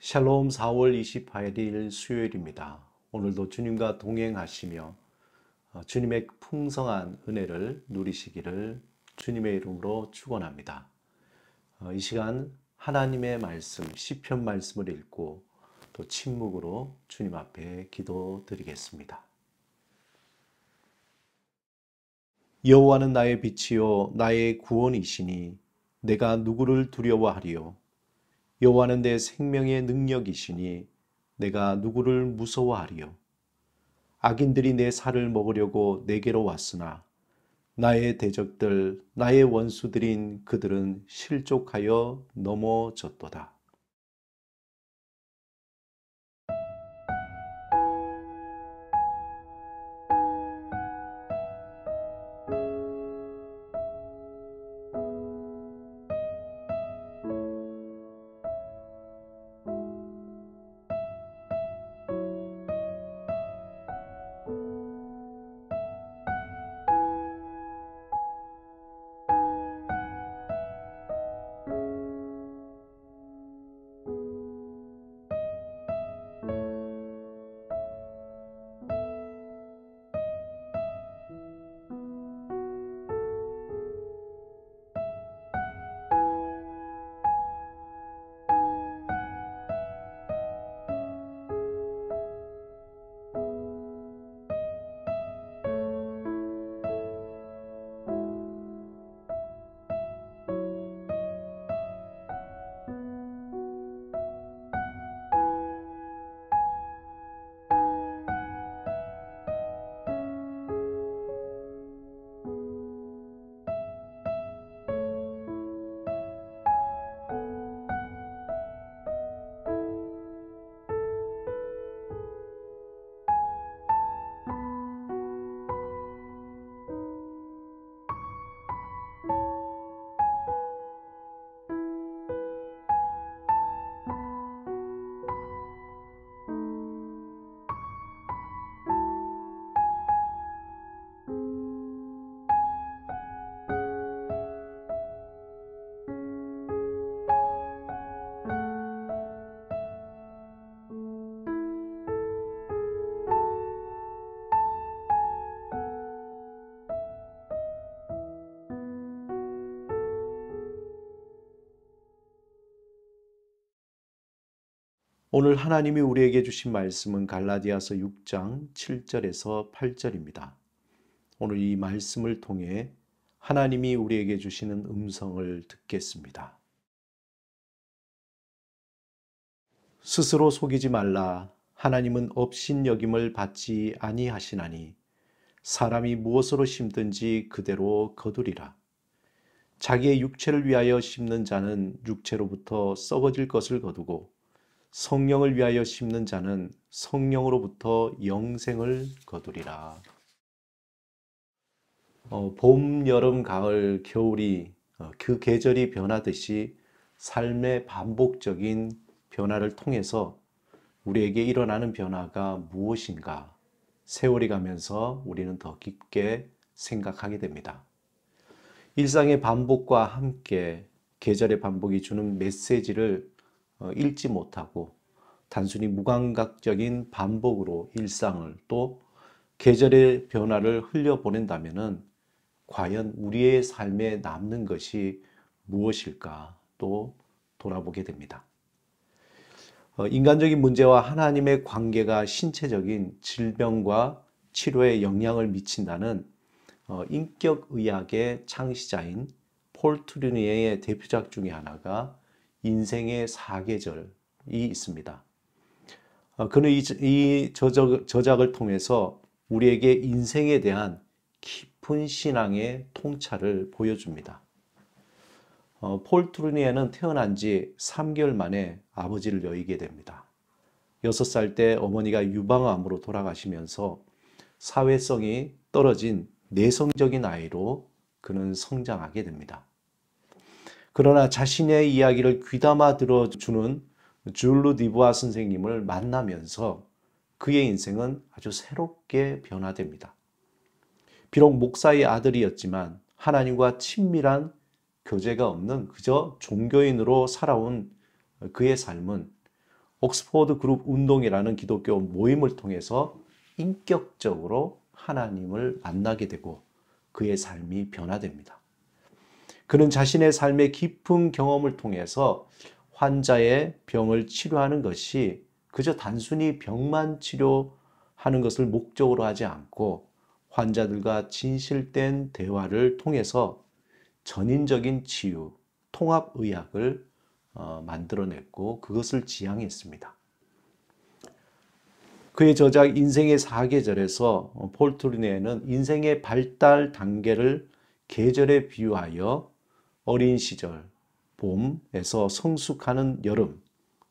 샬롬 4월 28일 수요일입니다. 오늘도 주님과 동행하시며 주님의 풍성한 은혜를 누리시기를 주님의 이름으로 축원합니다. 이 시간 하나님의 말씀, 시편 말씀을 읽고 또 침묵으로 주님 앞에 기도드리겠습니다. 여호와는 나의 빛이요 나의 구원이시니 내가 누구를 두려워하리요. 여호와는 내 생명의 능력이시니 내가 누구를 무서워하리요. 악인들이 내 살을 먹으려고 내게로 왔으나 나의 대적들, 나의 원수들인 그들은 실족하여 넘어졌도다. 오늘 하나님이 우리에게 주신 말씀은 갈라디아서 6장 7절에서 8절입니다. 오늘 이 말씀을 통해 하나님이 우리에게 주시는 음성을 듣겠습니다. 스스로 속이지 말라. 하나님은 업신여김을 받지 아니하시나니 사람이 무엇으로 심든지 그대로 거두리라. 자기의 육체를 위하여 심는 자는 육체로부터 썩어질 것을 거두고 성령을 위하여 심는 자는 성령으로부터 영생을 거두리라. 봄, 여름, 가을, 겨울이 그 계절이 변하듯이 삶의 반복적인 변화를 통해서 우리에게 일어나는 변화가 무엇인가 세월이 가면서 우리는 더 깊게 생각하게 됩니다. 일상의 반복과 함께 계절의 반복이 주는 메시지를 읽지 못하고 단순히 무감각적인 반복으로 일상을 또 계절의 변화를 흘려보낸다면 과연 우리의 삶에 남는 것이 무엇일까 또 돌아보게 됩니다. 인간적인 문제와 하나님의 관계가 신체적인 질병과 치료에 영향을 미친다는 인격의학의 창시자인 폴 트루니에의 대표작 중에 하나가 인생의 사계절이 있습니다. 그는 이 저작을 통해서 우리에게 인생에 대한 깊은 신앙의 통찰을 보여줍니다. 폴 트루니에는 태어난 지 3개월 만에 아버지를 여의게 됩니다. 6살 때 어머니가 유방암으로 돌아가시면서 사회성이 떨어진 내성적인 아이로 그는 성장하게 됩니다. 그러나 자신의 이야기를 귀담아 들어주는 줄루 디부아 선생님을 만나면서 그의 인생은 아주 새롭게 변화됩니다. 비록 목사의 아들이었지만 하나님과 친밀한 교제가 없는 그저 종교인으로 살아온 그의 삶은 옥스포드 그룹 운동이라는 기독교 모임을 통해서 인격적으로 하나님을 만나게 되고 그의 삶이 변화됩니다. 그는 자신의 삶의 깊은 경험을 통해서 환자의 병을 치료하는 것이 그저 단순히 병만 치료하는 것을 목적으로 하지 않고 환자들과 진실된 대화를 통해서 전인적인 치유, 통합의학을 만들어냈고 그것을 지향했습니다. 그의 저작 인생의 4계절에서 폴 트루니에는 인생의 발달 단계를 계절에 비유하여 어린 시절, 봄에서 성숙하는 여름,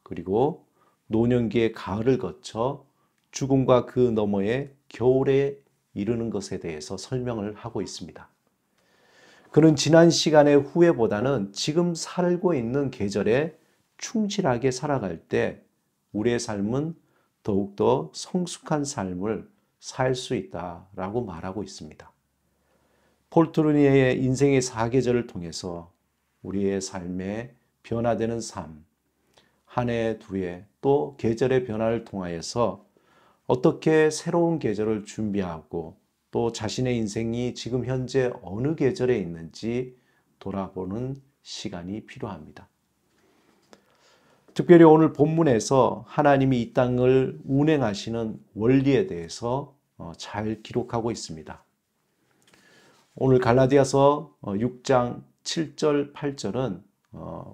그리고 노년기의 가을을 거쳐 죽음과 그 너머의 겨울에 이르는 것에 대해서 설명을 하고 있습니다. 그는 지난 시간의 후회보다는 지금 살고 있는 계절에 충실하게 살아갈 때 우리의 삶은 더욱더 성숙한 삶을 살 수 있다라고 말하고 있습니다. 폴 트루니에의 인생의 4계절을 통해서 우리의 삶에 변화되는 삶, 한 해, 두 해, 또 계절의 변화를 통하여서 어떻게 새로운 계절을 준비하고 또 자신의 인생이 지금 현재 어느 계절에 있는지 돌아보는 시간이 필요합니다. 특별히 오늘 본문에서 하나님이 이 땅을 운행하시는 원리에 대해서 잘 기록하고 있습니다. 오늘 갈라디아서 6장 7절, 8절은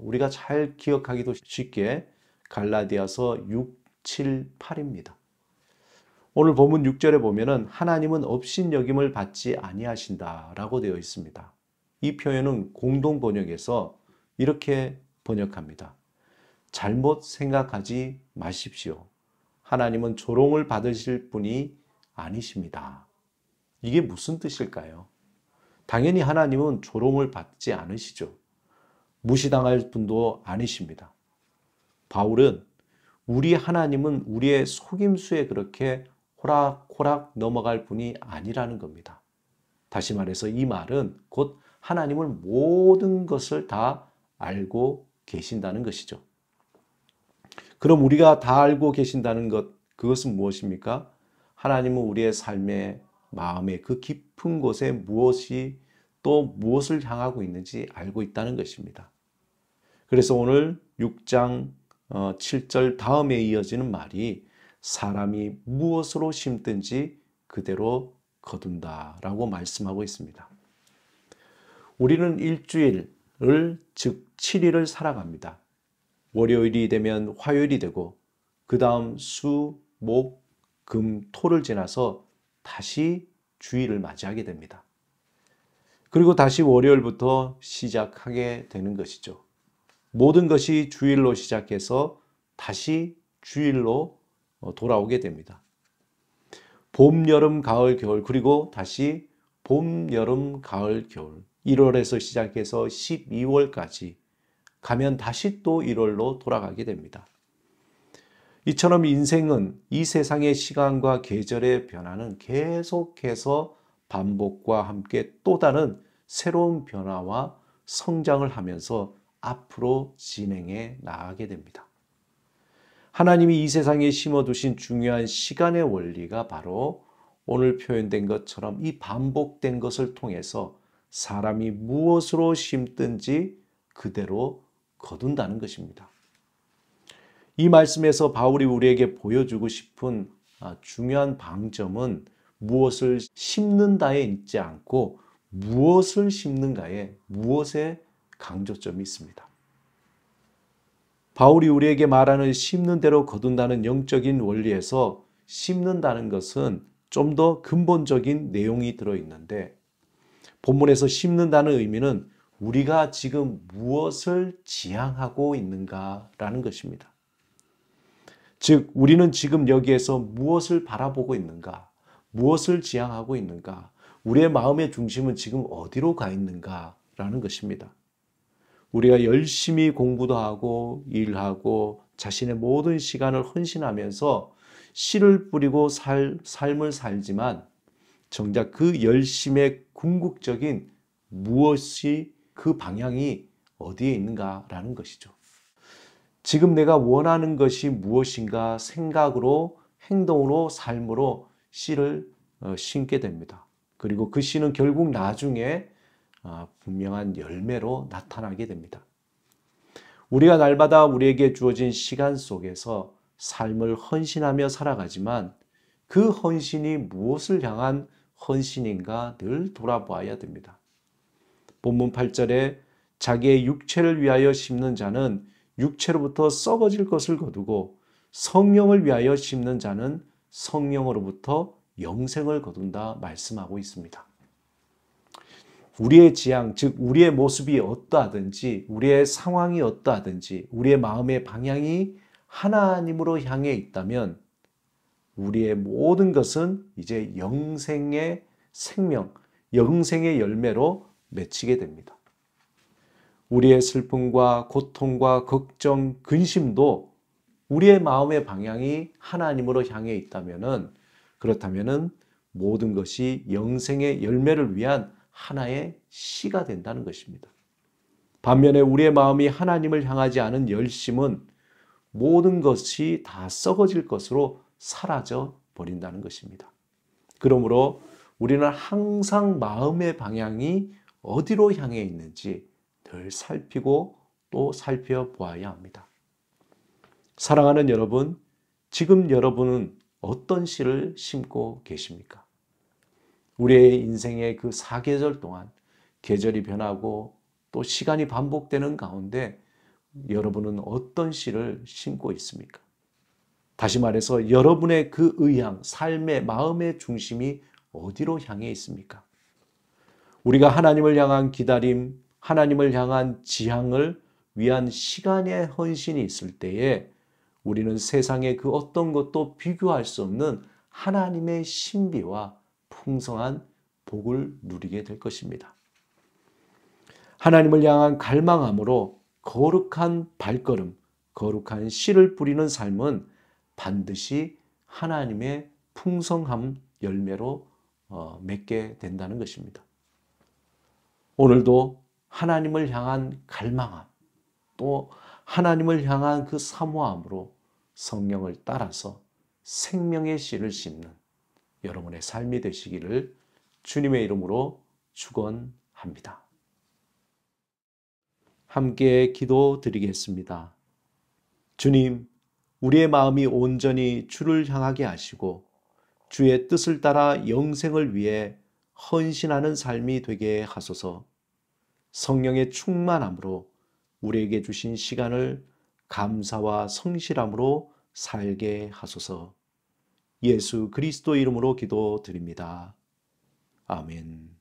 우리가 잘 기억하기도 쉽게 갈라디아서 6, 7, 8입니다. 오늘 본문 6절에 보면은 하나님은 업신여김을 받지 아니하신다라고 되어 있습니다. 이 표현은 공동 번역에서 이렇게 번역합니다. 잘못 생각하지 마십시오. 하나님은 조롱을 받으실 분이 아니십니다. 이게 무슨 뜻일까요? 당연히 하나님은 조롱을 받지 않으시죠. 무시당할 분도 아니십니다. 바울은 우리 하나님은 우리의 속임수에 그렇게 호락호락 넘어갈 분이 아니라는 겁니다. 다시 말해서 이 말은 곧 하나님을 모든 것을 다 알고 계신다는 것이죠. 그럼 우리가 다 알고 계신다는 것, 그것은 무엇입니까? 하나님은 우리의 삶의 마음의 그 깊은 곳에 무엇이 또 무엇을 향하고 있는지 알고 있다는 것입니다. 그래서 오늘 6장 7절 다음에 이어지는 말이 사람이 무엇으로 심든지 그대로 거둔다라고 말씀하고 있습니다. 우리는 일주일을 즉 7일을 살아갑니다. 월요일이 되면 화요일이 되고 그 다음 수, 목, 금, 토를 지나서 다시 주일을 맞이하게 됩니다. 그리고 다시 월요일부터 시작하게 되는 것이죠. 모든 것이 주일로 시작해서 다시 주일로 돌아오게 됩니다. 봄, 여름, 가을, 겨울, 그리고 다시 봄, 여름, 가을, 겨울. 1월에서 시작해서 12월까지 가면 다시 또 1월로 돌아가게 됩니다. 이처럼 인생은 이 세상의 시간과 계절의 변화는 계속해서 반복과 함께 또 다른 새로운 변화와 성장을 하면서 앞으로 진행해 나가게 됩니다. 하나님이 이 세상에 심어두신 중요한 시간의 원리가 바로 오늘 표현된 것처럼 이 반복된 것을 통해서 사람이 무엇으로 심든지 그대로 거둔다는 것입니다. 이 말씀에서 바울이 우리에게 보여주고 싶은 중요한 방점은 무엇을 심는다에 있지 않고 무엇을 심는가에 무엇에 강조점이 있습니다. 바울이 우리에게 말하는 심는 대로 거둔다는 영적인 원리에서 심는다는 것은 좀 더 근본적인 내용이 들어있는데 본문에서 심는다는 의미는 우리가 지금 무엇을 지향하고 있는가라는 것입니다. 즉 우리는 지금 여기에서 무엇을 바라보고 있는가, 무엇을 지향하고 있는가, 우리의 마음의 중심은 지금 어디로 가 있는가라는 것입니다. 우리가 열심히 공부도 하고 일하고 자신의 모든 시간을 헌신하면서 씨를 뿌리고 삶을 살지만 정작 그 열심의 궁극적인 무엇이 그 방향이 어디에 있는가라는 것이죠. 지금 내가 원하는 것이 무엇인가 생각으로, 행동으로, 삶으로 씨를 심게 됩니다. 그리고 그 씨는 결국 나중에 분명한 열매로 나타나게 됩니다. 우리가 날마다 우리에게 주어진 시간 속에서 삶을 헌신하며 살아가지만 그 헌신이 무엇을 향한 헌신인가 늘 돌아보아야 됩니다. 본문 8절에 자기의 육체를 위하여 심는 자는 육체로부터 썩어질 것을 거두고 성령을 위하여 심는 자는 성령으로부터 영생을 거둔다 말씀하고 있습니다. 우리의 지향, 즉 우리의 모습이 어떠하든지, 우리의 상황이 어떠하든지, 우리의 마음의 방향이 하나님으로 향해 있다면 우리의 모든 것은 이제 영생의 생명, 영생의 열매로 맺히게 됩니다. 우리의 슬픔과 고통과 걱정, 근심도 우리의 마음의 방향이 하나님으로 향해 그렇다면은 모든 것이 영생의 열매를 위한 하나의 씨가 된다는 것입니다. 반면에 우리의 마음이 하나님을 향하지 않은 열심은 모든 것이 다 썩어질 것으로 사라져 버린다는 것입니다. 그러므로 우리는 항상 마음의 방향이 어디로 향해 있는지 늘 살피고 또 살펴보아야 합니다. 사랑하는 여러분, 지금 여러분은 어떤 씨를 심고 계십니까? 우리의 인생의 그 사계절 동안 계절이 변하고 또 시간이 반복되는 가운데 여러분은 어떤 씨를 심고 있습니까? 다시 말해서 여러분의 그 의향, 삶의 마음의 중심이 어디로 향해 있습니까? 우리가 하나님을 향한 기다림, 하나님을 향한 지향을 위한 시간의 헌신이 있을 때에 우리는 세상의 그 어떤 것도 비교할 수 없는 하나님의 신비와 풍성한 복을 누리게 될 것입니다. 하나님을 향한 갈망함으로 거룩한 발걸음, 거룩한 씨를 뿌리는 삶은 반드시 하나님의 풍성함 열매로 맺게 된다는 것입니다. 오늘도 하나님을 향한 갈망함, 또 하나님을 향한 그 사모함으로 성령을 따라서 생명의 씨를 심는 여러분의 삶이 되시기를 주님의 이름으로 축원합니다. 함께 기도드리겠습니다. 주님, 우리의 마음이 온전히 주를 향하게 하시고 주의 뜻을 따라 영생을 위해 헌신하는 삶이 되게 하소서. 성령의 충만함으로 우리에게 주신 시간을 감사와 성실함으로 살게 하소서. 예수 그리스도 이름으로 기도드립니다. 아멘.